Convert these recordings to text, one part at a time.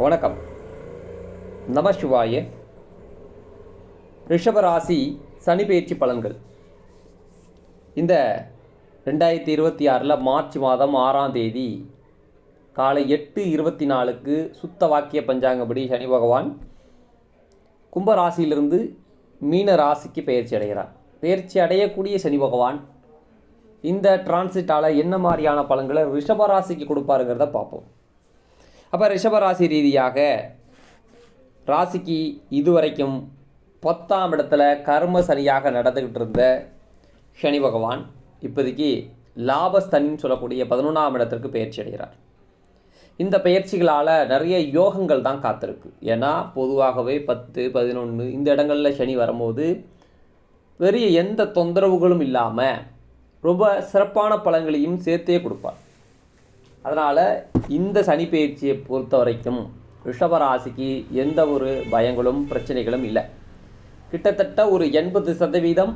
வணக்கம். நமசிவாய. ரிஷபராசி சனி பெயர்ச்சி பலன்கள். இந்த 2026 மார்ச் மாதம் 6ஆம் தேதி காலை 8:24 சுத்த வாக்கிய பஞ்சாங்கப்படி சனி பகவான் கும்பராசியிலிருந்து மீன ராசிக்கு பெயர்ச்சி அடைகிறார். பெயர்ச்சி அடையக்கூடிய சனி பகவான் இந்த டிரான்சிட்டால் என்ன மாதிரியான பலன்களை ரிஷபராசிக்கு கொடுப்பாருங்கிறத பார்ப்போம். அப்போ ரிஷபராசி ரீதியாக ராசிக்கு இதுவரைக்கும் 10ஆம் இடத்துல கர்ம சனியாக நடந்துக்கிட்டு இருந்த சனி பகவான் இப்போதைக்கு லாபஸ்தனின்னு சொல்லக்கூடிய 11ஆம் இடத்திற்கு பெயர்ச்சி அடைகிறார். இந்த பெயர்ச்சிகளால் நிறைய யோகங்கள் தான் காத்திருக்கு. ஏன்னா பொதுவாகவே 10, 11 இந்த இடங்களில் சனி வரும்போது பெரிய எந்த தொந்தரவுகளும் இல்லாமல் ரொம்ப சிறப்பான பலன்களையும் சேர்த்தே கொடுப்பார். அதனால் இந்த சனி பெயர்ச்சியை பொறுத்த வரைக்கும் ரிஷபராசிக்கு எந்த ஒரு பயங்களும் பிரச்சனைகளும் இல்லை. கிட்டத்தட்ட ஒரு 80%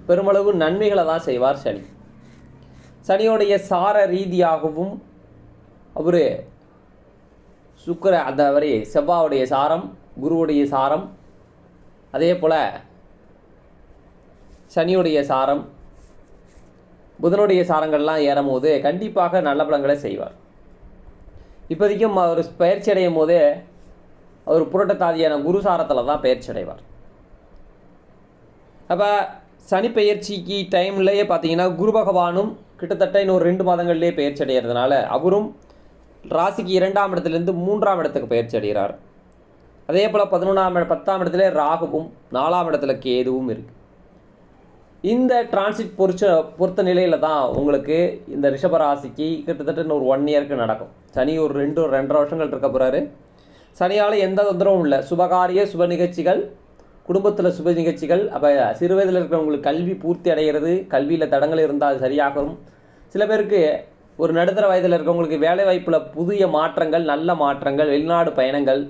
பெருமளவு நன்மைகளை தான் செய்வார் சனி. சனியோடைய சார ரீதியாகவும் அவர் அந்தவரை செவ்வாவுடைய சாரம், குருவுடைய சாரம், அதே போல் சனியுடைய சாரம், புதனுடைய சாரங்கள்லாம் ஏறும் போது கண்டிப்பாக நல்ல பலன்களை செய்வார். இப்போதைக்கும் அவர் பயிற்சி அடையும் போதே அவர் புரட்டத்தாதியான குரு சாரத்தில் தான் பயிற்சி அடைவார். அப்போ சனி பயிற்சிக்கு டைம்லேயே பார்த்தீங்கன்னா குரு பகவானும் கிட்டத்தட்ட இன்னொரு 2 மாதங்கள்லேயே பயிற்சி அடைகிறதுனால அவரும் ராசிக்கு 2ஆம் இடத்துலேருந்து 3ஆம் இடத்துக்கு பயிற்சி அடைகிறார். அதே போல் 10ஆம் இடத்துல ராகுவும் 4ஆம் இடத்துல கேதுவும் இருக்குது. இந்த டிரான்சிட் பொறுத்த நிலையில் தான் உங்களுக்கு இந்த ரிஷபராசிக்கு கிட்டத்தட்ட இன்னொரு 1 இயருக்கு நடக்கும். சனி ஒரு 2.5 வருஷங்கள் இருக்க போகிறாரு. சனியால் எந்த தொந்தரவும் இல்லை. சுபகாரிய சுப நிகழ்ச்சிகள், குடும்பத்தில் சுப நிகழ்ச்சிகள். அப்போ சிறு வயதில் இருக்கிறவங்களுக்கு கல்வி பூர்த்தி அடைகிறது, கல்வியில் தடங்கள் இருந்தால் அது சரியாகும். சில பேருக்கு ஒரு நடுத்தர வயதில் இருக்கிறவங்களுக்கு வேலை வாய்ப்பில் புதிய மாற்றங்கள், நல்ல மாற்றங்கள், வெளிநாடு பயணங்கள்.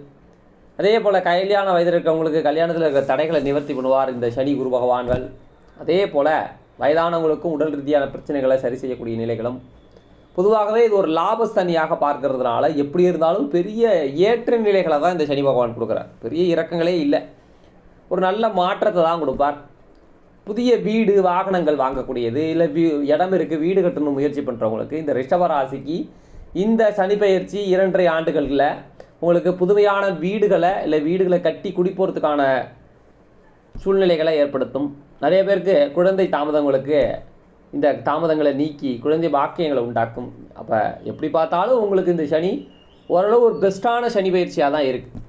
அதே போல் கல்யாண வயதில் இருக்கிறவங்களுக்கு கல்யாணத்தில் இருக்கிற தடைகளை நிவர்த்தி பண்ணுவார் இந்த சனி குரு பகவான்கள். அதே போல் வயதானவங்களுக்கும் உடல் ரீதியான பிரச்சனைகளை சரி செய்யக்கூடிய நிலைகளும். பொதுவாகவே இது ஒரு லாபஸ்தனியாக பார்க்கறதுனால எப்படி இருந்தாலும் பெரிய ஏற்ற நிலைகளை தான் இந்த சனி பகவான் கொடுக்குறார். பெரிய இறக்கங்களே இல்லை. ஒரு நல்ல மாற்றத்தை தான் கொடுப்பார். புதிய வீடு வாகனங்கள் வாங்கக்கூடியது, இல்லை இடம் இருக்குது வீடு கட்டணும் முயற்சி பண்ணுறவங்களுக்கு இந்த ரிஷபராசிக்கு இந்த சனி பெயர்ச்சி 2.5 ஆண்டுகளில் உங்களுக்கு புதுமையான வீடுகளை கட்டி குடிப்போகிறதுக்கான சூழ்நிலைகளை ஏற்படுத்தும். நிறைய பேருக்கு குழந்தை தாமதங்களுக்கு இந்த தாமதங்களை நீக்கி குழந்தை பாக்கியங்களை உண்டாக்கும். அப்போ எப்படி பார்த்தாலும் உங்களுக்கு இந்த சனி ஓரளவு ஒரு பெஸ்ட்டான சனி பயிற்சியாக தான் இருக்குது.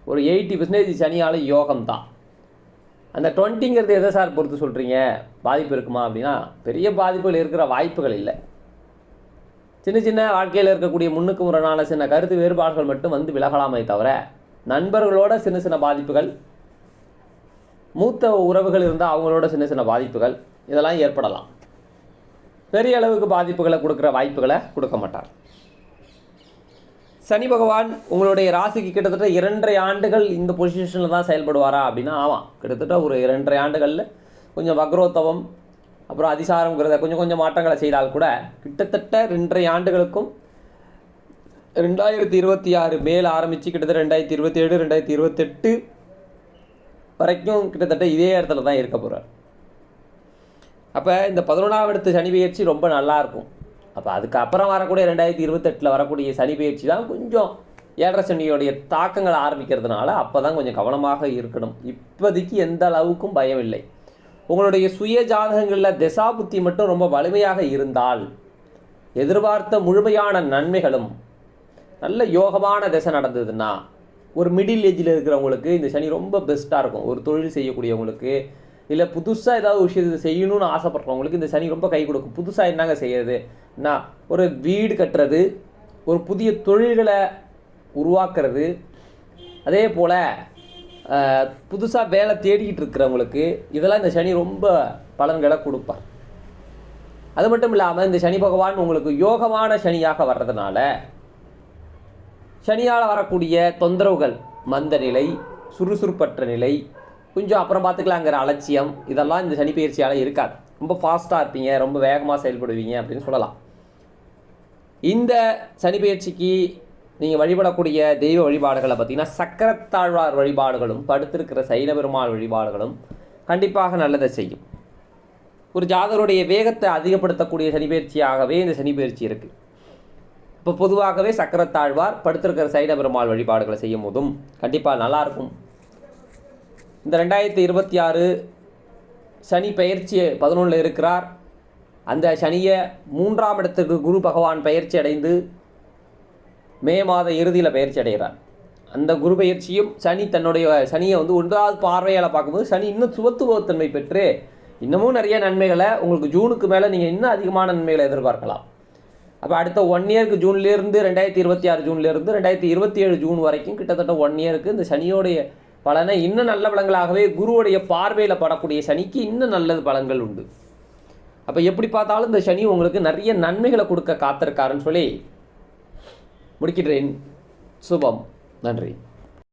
ஒரு 80% சனியால் யோகம் தான். அந்த 20ங்கிறது எதை சார் பொறுத்து சொல்கிறீங்க, பாதிப்பு இருக்குமா அப்படின்னா பெரிய பாதிப்புகள் இருக்கிற வாய்ப்புகள் இல்லை. சின்ன சின்ன வாழ்க்கையில் இருக்கக்கூடிய முன்னுக்கு முரணான சின்ன கருத்து வேறுபாடுகள் மட்டும் வந்து விலகலாமே தவிர நண்பர்களோட சின்ன சின்ன பாதிப்புகள், மூத்த உறவுகள் இருந்தால் அவங்களோட சின்ன சின்ன பாதிப்புகள் இதெல்லாம் ஏற்படலாம். பெரிய அளவுக்கு பாதிப்புகளை கொடுக்குற வாய்ப்புகளை கொடுக்க மாட்டார். சனி பகவான் உங்களுடைய ராசிக்கு கிட்டத்தட்ட 2.5 ஆண்டுகள் இந்த பொசிஷனில் தான் செயல்படுவாரா அப்படின்னா ஆமாம், கிட்டத்தட்ட ஒரு 2.5 ஆண்டுகளில் கொஞ்சம் வக்ரோத்தவம் அப்புறம் அதிசாரங்கிறத கொஞ்சம் மாற்றங்களை செய்தால் கூட கிட்டத்தட்ட 2.5 ஆண்டுகளுக்கும் 2026 மேல் ஆரம்பித்து கிட்டத்தட்ட 2027, 2028 வரைக்கும் கிட்டத்தட்ட இதே இடத்துல தான் இருக்க போகிறார். அப்போ இந்த 11ஆம் இடத்து சனி பெயர்ச்சி ரொம்ப நல்லாயிருக்கும். அப்போ அதுக்கப்புறம் வரக்கூடிய 2028 வரக்கூடிய சனி பெயர்ச்சி தான் கொஞ்சம் ஏழரை சனியோடைய தாக்கங்கள் ஆரம்பிக்கிறதுனால அப்போ தான் கொஞ்சம் கவனமாக இருக்கணும். இப்போதைக்கு எந்த அளவுக்கும் பயம் இல்லை. உங்களுடைய சுய ஜாதகங்களில் திசா புத்தி மட்டும் ரொம்ப வலிமையாக இருந்தால் எதிர்பார்த்த முழுமையான நன்மைகளும், நல்ல யோகமான திசை நடந்ததுன்னா ஒரு மிடில் ஏஜில் இருக்கிறவங்களுக்கு இந்த சனி ரொம்ப பெஸ்ட்டாக இருக்கும். ஒரு தொழில் செய்யக்கூடியவங்களுக்கு, இல்லை புதுசாக ஏதாவது விஷயத்தை செய்யணும்னு ஆசைப்படுறவங்களுக்கு இந்த சனி ரொம்ப கை கொடுக்கும். புதுசாக என்னங்க செய்கிறது, ஒரு வீடு கட்டுறது, ஒரு புதிய தொழில்களை உருவாக்குறது, அதே போல் புதுசாக வேலை தேடிக்கிட்டு இருக்கிறவங்களுக்கு இதெல்லாம் இந்த சனி ரொம்ப பலன்களை கொடுப்பார். அது மட்டும் இல்லாமல் இந்த சனி பகவான் உங்களுக்கு யோகமான சனியாக வர்றதுனால சனியால் வரக்கூடிய தொந்தரவுகள், மந்த நிலை, சுறுசுறுப்பற்ற நிலை, கொஞ்சம் அப்புறம் பார்த்துக்கலாங்கிற அலட்சியம், இதெல்லாம் இந்த சனி பயிற்சியால் இருக்காது. ரொம்ப ஃபாஸ்ட்டாக இருப்பீங்க, ரொம்ப வேகமாக செயல்படுவீங்க அப்படின்னு சொல்லலாம். இந்த சனி பயிற்சிக்கு நீங்கள் வழிபடக்கூடிய தெய்வ வழிபாடுகளை பார்த்திங்கன்னா சக்கரத்தாழ்வார் வழிபாடுகளும் படுத்திருக்கிற சைன பெருமாள் வழிபாடுகளும் கண்டிப்பாக நல்லதை செய்யும். ஒரு ஜாதகருடைய வேகத்தை அதிகப்படுத்தக்கூடிய சனிப்பெயர்ச்சியாகவே இந்த சனிப்பெயர்ச்சி இருக்குது. இப்போ பொதுவாகவே சக்கரத்தாழ்வார் படுத்திருக்கிற சைன பெருமாள் வழிபாடுகளை செய்யும் போதும் கண்டிப்பாக நல்லாயிருக்கும். இந்த 2026 சனி பெயர்ச்சி 11 இருக்கிறார். அந்த சனியை 3ஆம் இடத்துக்கு குரு பகவான் பயிற்சி அடைந்து மே மாத இறுதியில் பயிற்சி அடைகிறார். அந்த குரு பயிற்சியும் தன்னுடைய சனியை 1வது பார்வையால் பார்க்கும்போது சனி இன்னும் சுபத்துவத்தன்மை பெற்று இன்னமும் நிறைய நன்மைகளை உங்களுக்கு ஜூனுக்கு மேலே நீங்கள் இன்னும் அதிகமான நன்மைகளை எதிர்பார்க்கலாம். அப்போ அடுத்த 1 இயருக்கு ஜூன்லேருந்து 2026 ஜூன்லேருந்து 2027 ஜூன் வரைக்கும் கிட்டத்தட்ட 1 இயருக்கு இந்த சனியோடைய பலனை இன்னும் நல்ல பலங்களாகவே குருவுடைய பார்வையில் படக்கூடிய சனிக்கு இன்னும் நல்ல பலன்கள் உண்டு. அப்போ எப்படி பார்த்தாலும் இந்த சனி உங்களுக்கு நிறைய நன்மைகளை கொடுக்க காத்திருக்காருன்னு சொல்லி முடிக்கிறேன். சுபம். நன்றி.